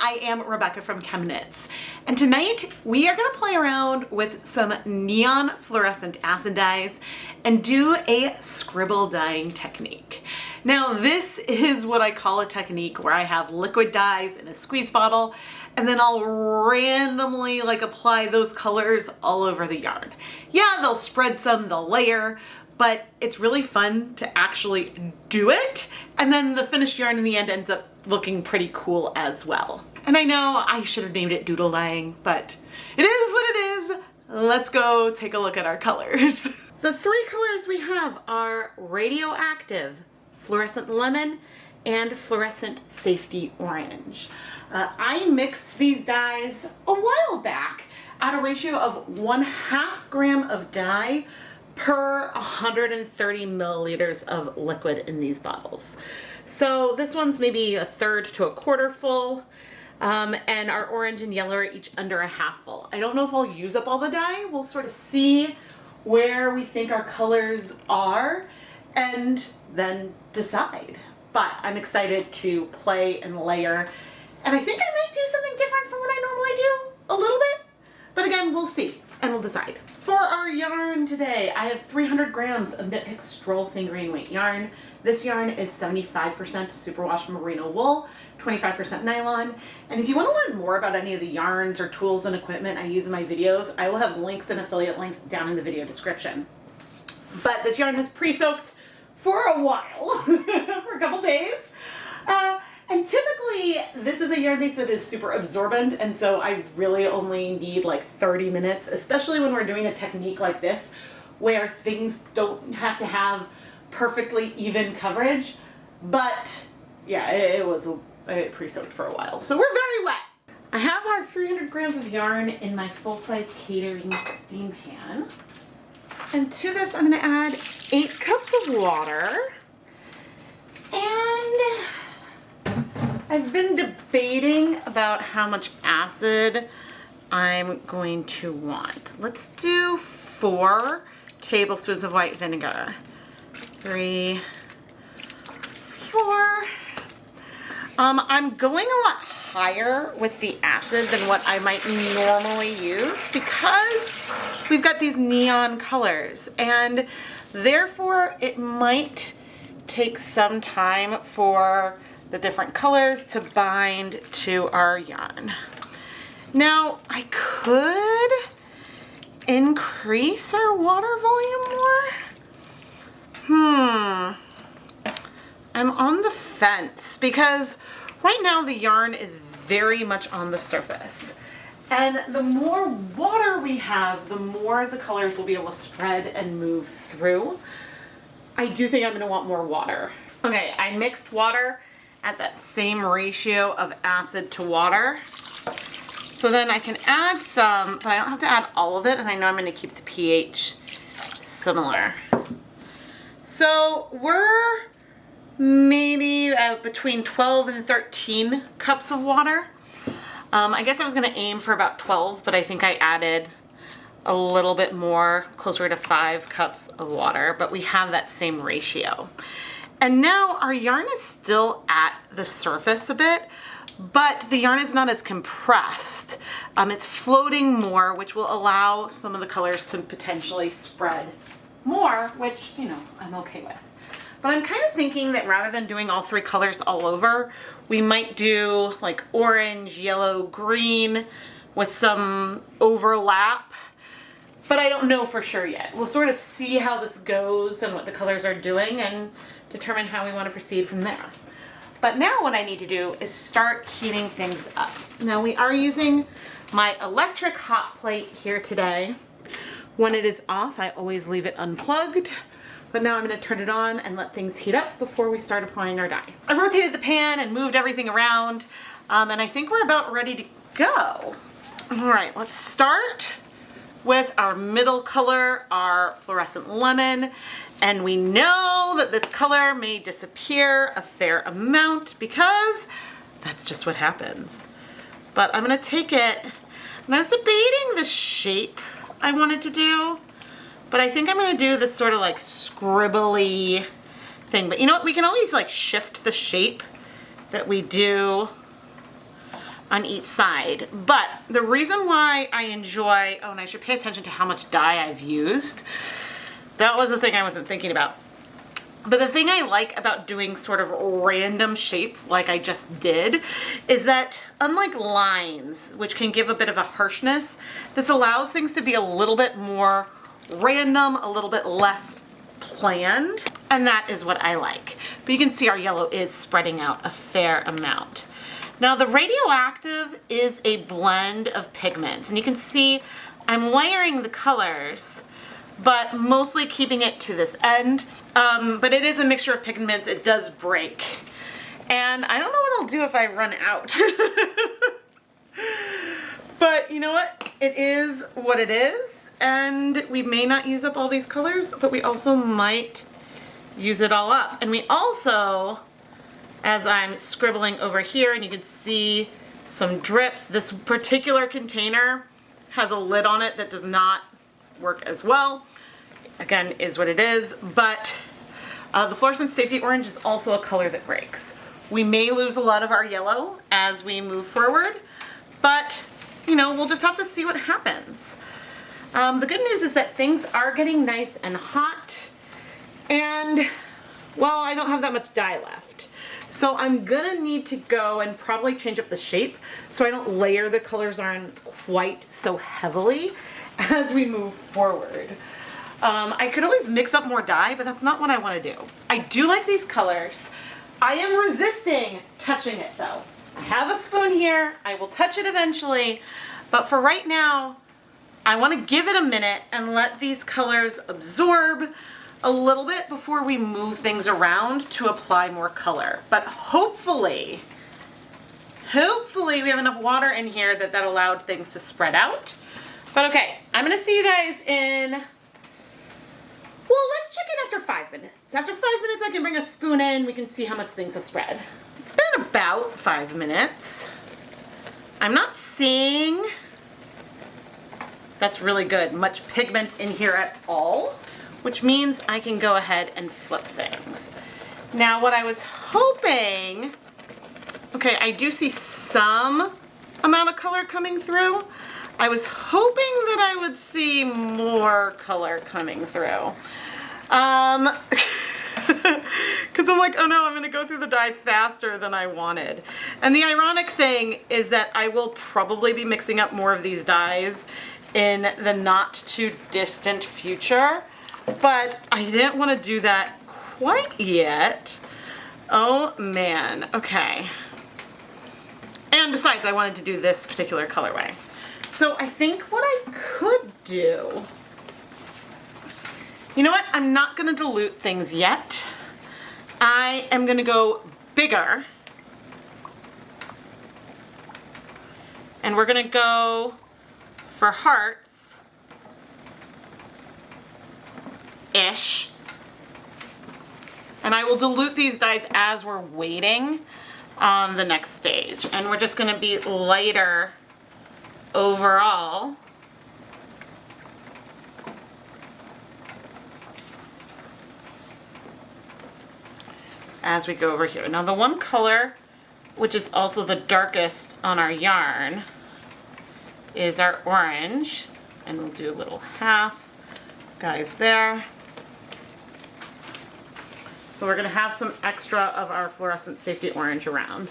I am Rebecca from ChemKnits, and tonight we are going to play around with some neon fluorescent acid dyes and do a scribble dyeing technique. Now this is what I call a technique where I have liquid dyes in a squeeze bottle and then I'll randomly apply those colors all over the yarn. Yeah, they'll spread some, they'll layer, but it's really fun to actually do it, and then the finished yarn in the end ends up looking pretty cool as well. And I know I should have named it doodle dyeing, but it is what it is. Let's go take a look at our colors. The three colors we have are radioactive, fluorescent lemon, and fluorescent safety orange. I mixed these dyes a while back at a ratio of 1/2 gram of dye per 130 milliliters of liquid in these bottles. So this one's maybe 1/3 to 1/4 full, and our orange and yellow are each under 1/2 full. I don't know if I'll use up all the dye. We'll sort of see where we think our colors are and then decide. But I'm excited to play and layer, and I think I might do something different from what I normally do, a little bit. But again, we'll see and we'll decide. For our yarn today, I have 300 grams of Knit Pick Stroll fingering weight yarn. This yarn is 75% superwash merino wool, 25% nylon. And if you want to learn more about any of the yarns or tools and equipment I use in my videos, I will have links and affiliate links down in the video description. But this yarn has pre-soaked for a while, for a couple days. And typically this is a yarn base that is super absorbent, and so I really only need 30 minutes, especially when we're doing a technique like this where things don't have to have perfectly even coverage. But yeah, it was pre-soaked for a while, so we're very wet. I have our 300 grams of yarn in my full-size catering steam pan, and to this I'm going to add 8 cups of water. And I've been debating about how much acid I'm going to want. Let's do 4 tablespoons of white vinegar. 3, 4. I'm going a lot higher with the acid than what I might normally use because we've got these neon colors, and therefore it might take some time for the different colors to bind to our yarn. Now, I could increase our water volume more. I'm on the fence because right now the yarn is very much on the surface. And the more water we have, the more the colors will be able to spread and move through. I do think I'm going to want more water. Okay, I mixed water at that same ratio of acid to water. So then I can add some, but I don't have to add all of it, and I know I'm going to keep the pH similar. So we're maybe between 12 and 13 cups of water. I guess I was going to aim for about 12, but I think I added a little bit more, closer to 5 cups of water, but we have that same ratio. And now our yarn is still at the surface a bit, but the yarn is not as compressed. It's floating more, which will allow some of the colors to potentially spread more, which, I'm okay with. But I'm kind of thinking that rather than doing all 3 colors all over, we might do orange, yellow, green with some overlap. But I don't know for sure yet. We'll sort of see how this goes and what the colors are doing and determine how we want to proceed from there. But now what I need to do is start heating things up. Now we are using my electric hot plate here today. When it is off, I always leave it unplugged. But now I'm going to turn it on and let things heat up before we start applying our dye. I rotated the pan and moved everything around, and I think we're about ready to go. All right, let's start with our middle color, our fluorescent lemon. And we know that this color may disappear a fair amount because that's just what happens. But I'm gonna take it, and I was debating the shape I wanted to do, but I think I'm gonna do this sort of scribbly thing. But you know what, we can always shift the shape that we do on each side. But the reason why I enjoy, oh, and I should pay attention to how much dye I've used. That was the thing I wasn't thinking about. But the thing I like about doing sort of random shapes like I just did is that unlike lines, which can give a bit of a harshness, this allows things to be a little bit more random, a little bit less planned, and that is what I like. But you can see our yellow is spreading out a fair amount. Now the radioactive is a blend of pigments, and you can see I'm layering the colors, but mostly keeping it to this end. But it is a mixture of pigments. It does break. And I don't know what I'll do if I run out. But you know what? It is what it is. And we may not use up all these colors, but we also might use it all up. And we also, as I'm scribbling over here, and you can see some drips, this particular container has a lid on it that does not work as well. Again, is what it is, but the Fluorescent Safety Orange is also a color that breaks. We may lose a lot of our yellow as we move forward, but you know, we'll just have to see what happens. The good news is that things are getting nice and hot, and well, I don't have that much dye left. So I'm gonna need to go and probably change up the shape so I don't layer the colors on quite so heavily as we move forward. I could always mix up more dye, but that's not what I want to do. I do like these colors. I am resisting touching it though. I have a spoon here. I will touch it eventually, but for right now, I want to give it a minute and let these colors absorb a little bit before we move things around to apply more color. But hopefully we have enough water in here that allowed things to spread out. But okay, I'm gonna see you guys in, well, let's check in after 5 minutes. After 5 minutes, I can bring a spoon in. We can see how much things have spread. It's been about 5 minutes. I'm not seeing, that's really good, much pigment in here at all, which means I can go ahead and flip things. Now, what I was hoping, okay, I do see some amount of color coming through. I was hoping that I would see more color coming through. Because I'm like, oh no, I'm gonna go through the dye faster than I wanted. And the ironic thing is that I will probably be mixing up more of these dyes in the not too distant future, but I didn't want to do that quite yet. Oh man, okay. And besides, I wanted to do this particular colorway. So I think what I could do, you know what? I'm not gonna dilute things yet. I am gonna go bigger. And we're gonna go for hearts-ish. And I will dilute these dyes as we're waiting on the next stage. And we're just gonna be lighter overall. As we go over here. Now the one color, which is also the darkest on our yarn, is our orange. And we'll do a little half, guys, there. So we're gonna have some extra of our Fluorescent Safety Orange around.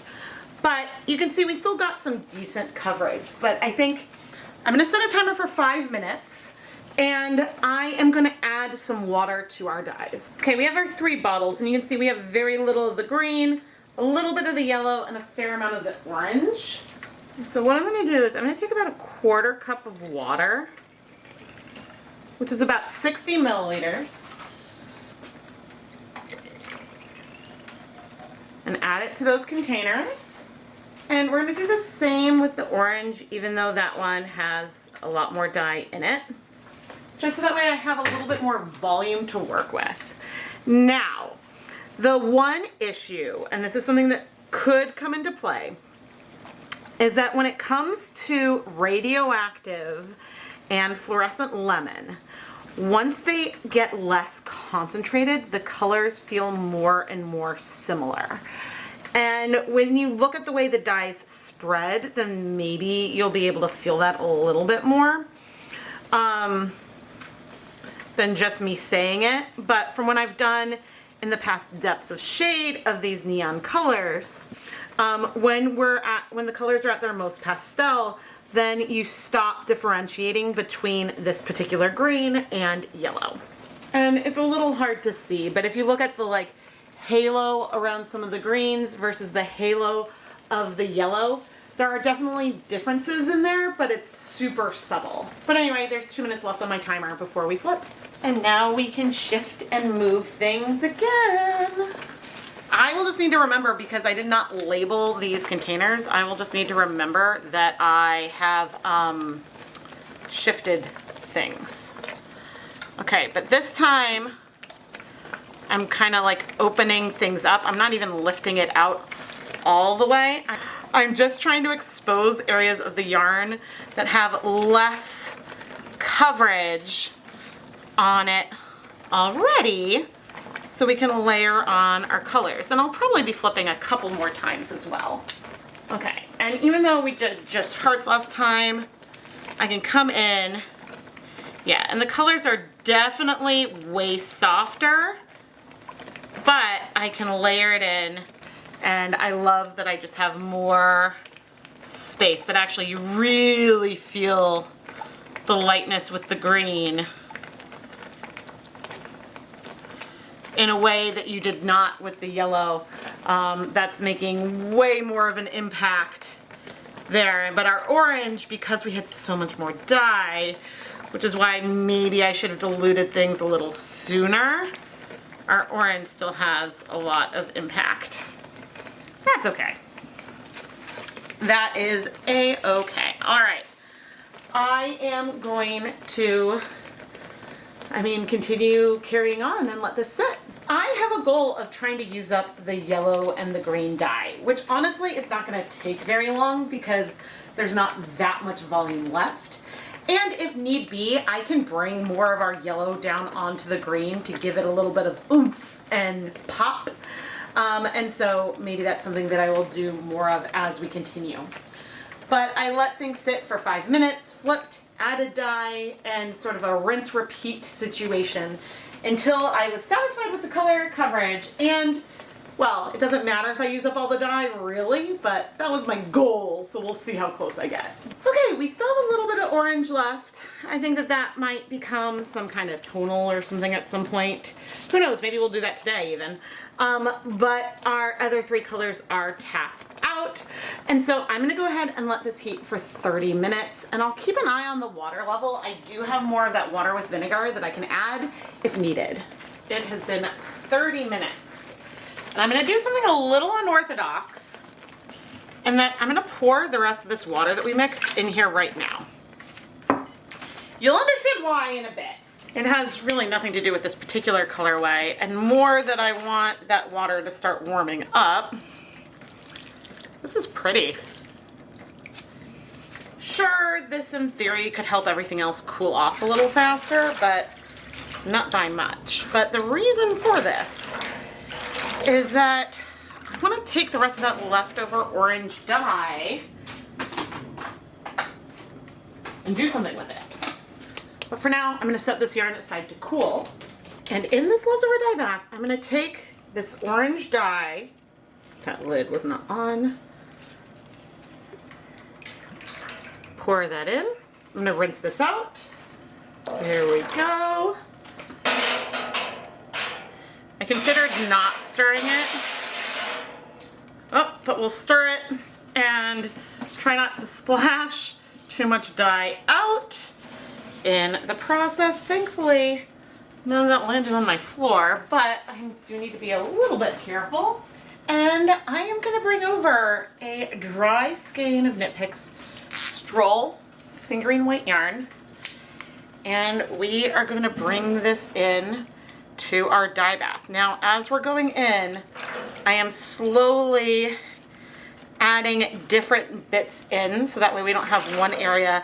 But you can see we still got some decent coverage. But I think I'm gonna set a timer for 5 minutes, and I am gonna add some water to our dyes. Okay, we have our 3 bottles, and you can see we have very little of the green, a little bit of the yellow, and a fair amount of the orange. So what I'm gonna do is I'm gonna take about a 1/4 cup of water, which is about 60 milliliters, and add it to those containers. And we're gonna do the same with the orange, even though that one has a lot more dye in it. Just so that way I have a little bit more volume to work with. Now, the one issue, and this is something that could come into play, is that when it comes to radioactive and fluorescent lemon, once they get less concentrated, the colors feel more and more similar. And when you look at the way the dyes spread, then maybe you'll be able to feel that a little bit more than just me saying it. But from what I've done in the past depths of shade of these neon colors, when the colors are at their most pastel, then you stop differentiating between this particular green and yellow. And it's a little hard to see, but if you look at the like halo around some of the greens versus the halo of the yellow, there are definitely differences in there, but it's super subtle. But anyway, there's 2 minutes left on my timer before we flip. And now we can shift and move things again. I will just need to remember, because I did not label these containers, I will just need to remember that I have shifted things. Okay, but this time I'm kind of like opening things up. I'm not even lifting it out all the way. I'm just trying to expose areas of the yarn that have less coverage on it already, so we can layer on our colors. And I'll probably be flipping a couple more times as well. Okay, and even though we did just hearts last time, I can come in. Yeah, and the colors are definitely way softer, but I can layer it in, and I love that I just have more space. But actually, you really feel the lightness with the green in a way that you did not with the yellow. That's making way more of an impact there. But our orange, because we had so much more dye, which is why maybe I should have diluted things a little sooner, our orange still has a lot of impact. That's okay. That is a-okay. All right. I am going to, continue carrying on and let this sit. I have a goal of trying to use up the yellow and the green dye, which honestly is not going to take very long because there's not that much volume left. And if need be, I can bring more of our yellow down onto the green to give it a little bit of oomph and pop. And so maybe that's something that I will do more of as we continue. But I let things sit for 5 minutes, flipped, added dye, and sort of a rinse repeat situation until I was satisfied with the color coverage. And well, it doesn't matter if I use up all the dye, really, but that was my goal, so we'll see how close I get. Okay, we still have a little bit of orange left. I think that that might become some kind of tonal or something at some point. Who knows, maybe we'll do that today even. But our other 3 colors are tapped out. And so I'm gonna go ahead and let this heat for 30 minutes, and I'll keep an eye on the water level. I do have more of that water with vinegar that I can add if needed. It has been 30 minutes. And I'm going to do something a little unorthodox, and that I'm going to pour the rest of this water that we mixed in here right now. You'll understand why in a bit. It has really nothing to do with this particular colorway, and more that I want that water to start warming up. This is pretty. Sure, this in theory could help everything else cool off a little faster, but not by much. But the reason for this is that I want to take the rest of that leftover orange dye and do something with it. But for now, I'm going to set this yarn aside to cool. And in this leftover dye bath, I'm going to take this orange dye. That lid was not on. Pour that in. I'm going to rinse this out. There we go. I considered not stirring it. Oh, but we'll stir it and try not to splash too much dye out in the process. Thankfully, none of that landed on my floor, but I do need to be a little bit careful. And I am going to bring over a dry skein of Knit Picks Stroll fingering weight yarn, and we are going to bring this in to our dye bath. Now, as we're going in, I am slowly adding different bits in, so that way we don't have one area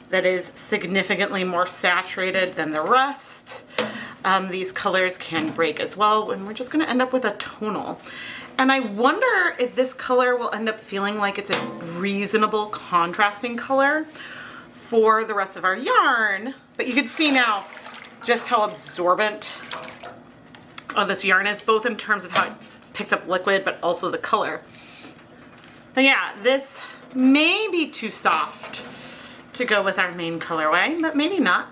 that is significantly more saturated than the rest. These colors can break as well, and we're just going to end up with a tonal. And I wonder if this color will end up feeling like it's a reasonable contrasting color for the rest of our yarn. But you can see now just how absorbent this yarn is, both in terms of how it picked up liquid, but also the color. But yeah, this may be too soft to go with our main colorway, but maybe not.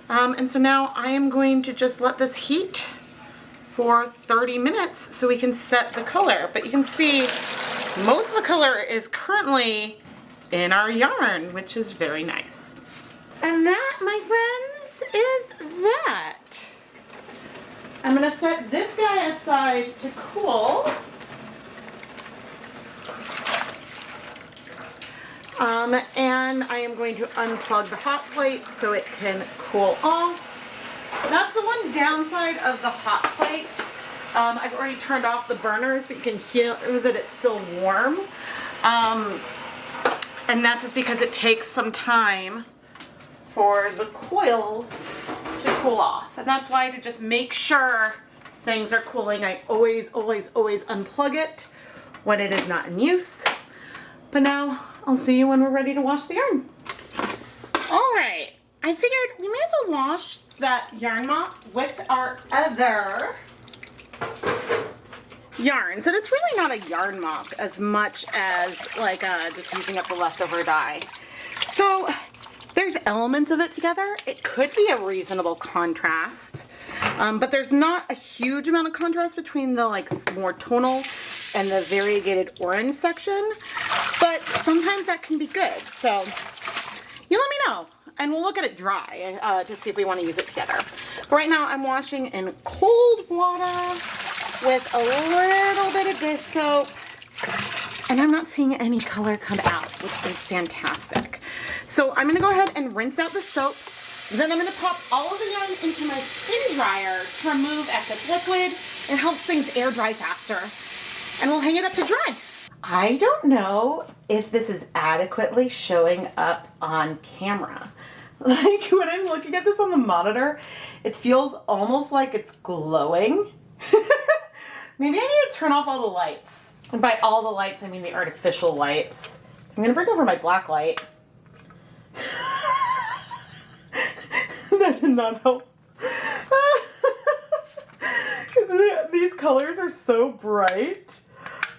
And so now I am going to just let this heat for 30 minutes so we can set the color. But you can see most of the color is currently in our yarn, which is very nice. And that, my friends, is that. I'm gonna set this guy aside to cool. And I am going to unplug the hot plate so it can cool off. That's the one downside of the hot plate. I've already turned off the burners, but you can hear that it's still warm. And that's just because it takes some time for the coils to cool off. And that's why, to just make sure things are cooling, I always unplug it when it is not in use. But now I'll see you when we're ready to wash the yarn. All right, I figured we may as well wash that yarn mop with our other yarns. And it's really not a yarn mop as much as like just using up the leftover dye. So there's elements of it together. It could be a reasonable contrast, but there's not a huge amount of contrast between the like more tonal and the variegated orange section, but sometimes that can be good. So you let me know, and we'll look at it dry to see if we want to use it together. But right now I'm washing in cold water with a little bit of dish soap, and I'm not seeing any color come out, which is fantastic. So I'm gonna go ahead and rinse out the soap. Then I'm gonna pop all of the yarn into my spin dryer to remove excess liquid. It helps things air dry faster. And we'll hang it up to dry. I don't know if this is adequately showing up on camera. Like when I'm looking at this on the monitor, it feels almost like it's glowing. Maybe I need to turn off all the lights. And by all the lights, I mean the artificial lights. I'm gonna bring over my black light. That did not help. These colors are so bright.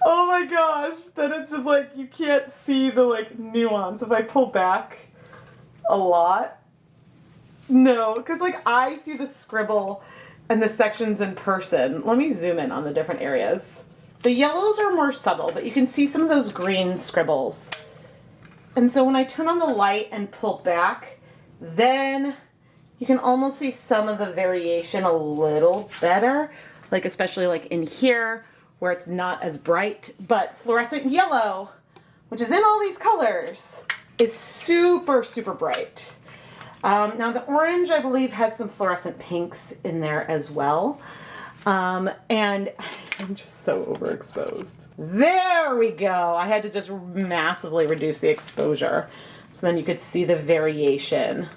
Oh my gosh, that it's just like you can't see the like nuance. If I pull back a lot, no, because like I see the scribble and the sections in person. Let me zoom in on the different areas. The yellows are more subtle, but you can see some of those green scribbles. And so when I turn on the light and pull back, then you can almost see some of the variation a little better, like especially like in here, where it's not as bright, but fluorescent yellow, which is in all these colors, is super, super bright. Now the orange, I believe, has some fluorescent pinks in there as well. And I'm just so overexposed. There we go. I had to just massively reduce the exposure so then you could see the variation.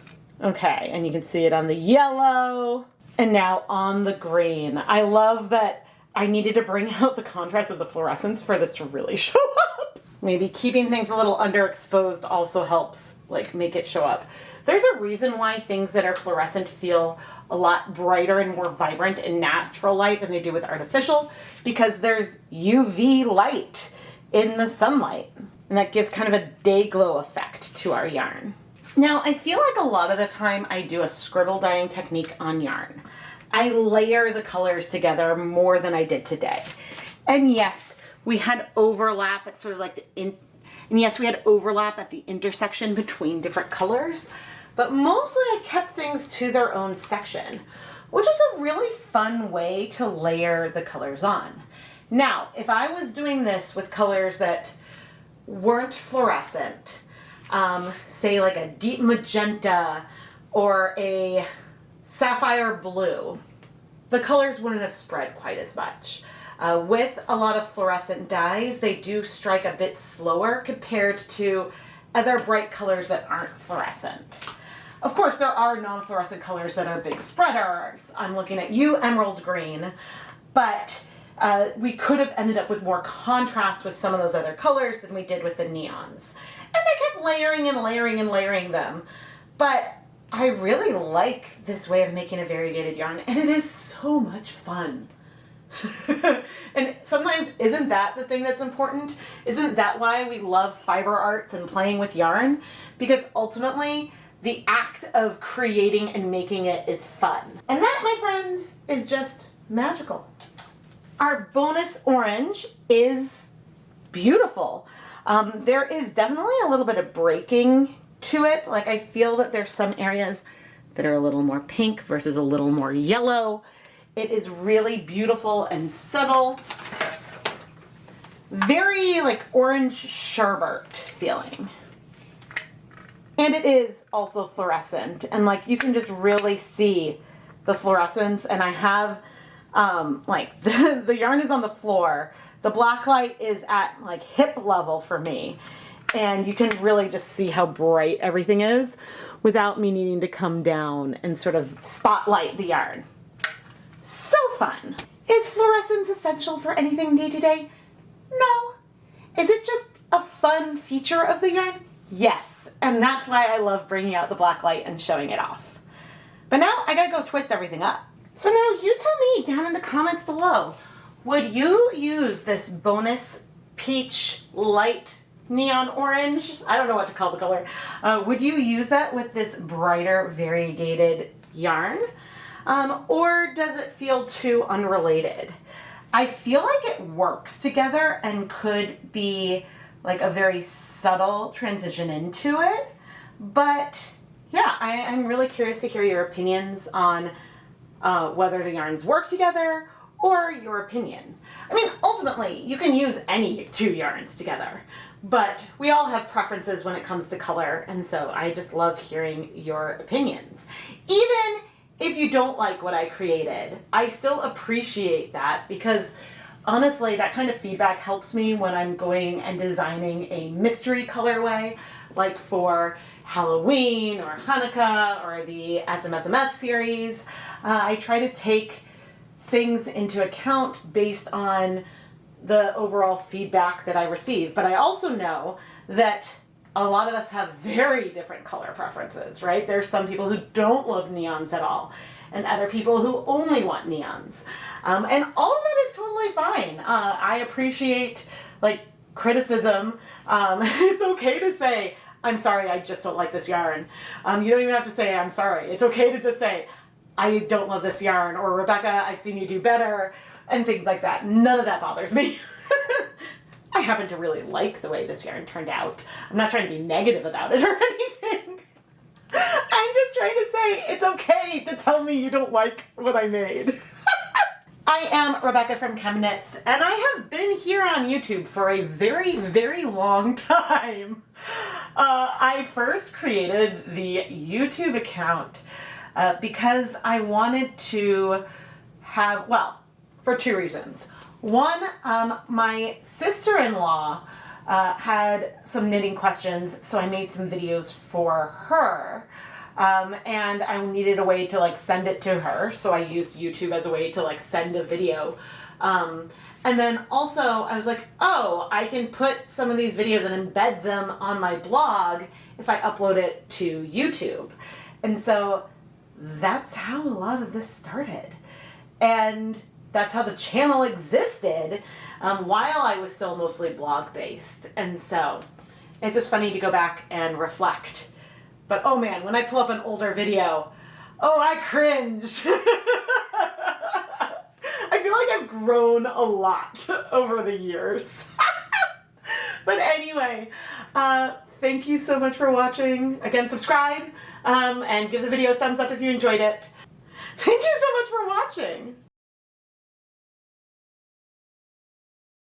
Okay, and you can see it on the yellow and now on the green. I love that I needed to bring out the contrast of the fluorescence for this to really show up. Maybe keeping things a little underexposed also helps like make it show up. There's a reason why things that are fluorescent feel a lot brighter and more vibrant in natural light than they do with artificial, because there's UV light in the sunlight, and that gives kind of a day glow effect to our yarn. Now, I feel like a lot of the time I do a scribble dyeing technique on yarn. I layer the colors together more than I did today. And yes, we had overlap at sort of like and yes, we had overlap at the intersection between different colors, but mostly I kept things to their own section, which is a really fun way to layer the colors on. Now, if I was doing this with colors that weren't fluorescent, say like a deep magenta or a sapphire blue, the colors wouldn't have spread quite as much. With a lot of fluorescent dyes, they do strike a bit slower compared to other bright colors that aren't fluorescent. Of course, there are non-fluorescent colors that are big spreaders. I'm looking at you, emerald green, but we could have ended up with more contrast with some of those other colors than we did with the neons. And I kept layering and layering and layering them. But I really like this way of making a variegated yarn, and it is so much fun. And sometimes, isn't that the thing that's important? Isn't that why we love fiber arts and playing with yarn? Because ultimately, the act of creating and making it is fun. And that, my friends, is just magical. Our bonus orange is beautiful. There is definitely a little bit of breaking to it. Like, I feel that there's some areas that are a little more pink versus a little more yellow. It is really beautiful and subtle. Very like orange sherbet feeling. And it is also fluorescent. And like you can just really see the fluorescence. And I have like the yarn is on the floor. The black light is at like hip level for me. And you can really just see how bright everything is without me needing to come down and sort of spotlight the yarn. So fun. Is fluorescence essential for anything day to day? No. Is it just a fun feature of the yarn? Yes. And that's why I love bringing out the black light and showing it off. But now I gotta go twist everything up. So now you tell me down in the comments below, would you use this bonus peach light neon orange? I don't know what to call the color. Would you use that with this brighter variegated yarn? Or does it feel too unrelated? I feel like it works together and could be like a very subtle transition into it. But yeah, I'm really curious to hear your opinions on whether the yarns work together or your opinion. I mean, ultimately, you can use any two yarns together, but we all have preferences when it comes to color, and so I just love hearing your opinions. Even if you don't like what I created, I still appreciate that because honestly, that kind of feedback helps me when I'm going and designing a mystery colorway, like for Halloween or Hanukkah or the SMSMS series. I try to take things into account based on the overall feedback that I receive. But I also know that a lot of us have very different color preferences, right? There's some people who don't love neons at all, and other people who only want neons. And all of that is totally fine. I appreciate like criticism. It's okay to say, I'm sorry, I just don't like this yarn. You don't even have to say, I'm sorry. It's okay to just say, I don't love this yarn, or Rebecca, I've seen you do better, and things like that. None of that bothers me. I happen to really like the way this yarn turned out. I'm not trying to be negative about it or anything. I'm just trying to say it's okay to tell me you don't like what I made. I am Rebecca from ChemKnits, and I have been here on YouTube for a very, very long time. I first created the YouTube account because I wanted to have, well, for two reasons. One, my sister-in-law had some knitting questions, so I made some videos for her. And I needed a way to like send it to her, so I used YouTube as a way to like send a video. And then also I was like, oh, I can put some of these videos and embed them on my blog if I upload it to YouTube. And so that's how a lot of this started. And that's how the channel existed while I was still mostly blog-based. And so it's just funny to go back and reflect. But oh man, when I pull up an older video, oh, I cringe. I feel like I've grown a lot over the years. But anyway, thank you so much for watching. Again, subscribe and give the video a thumbs up if you enjoyed it. Thank you so much for watching.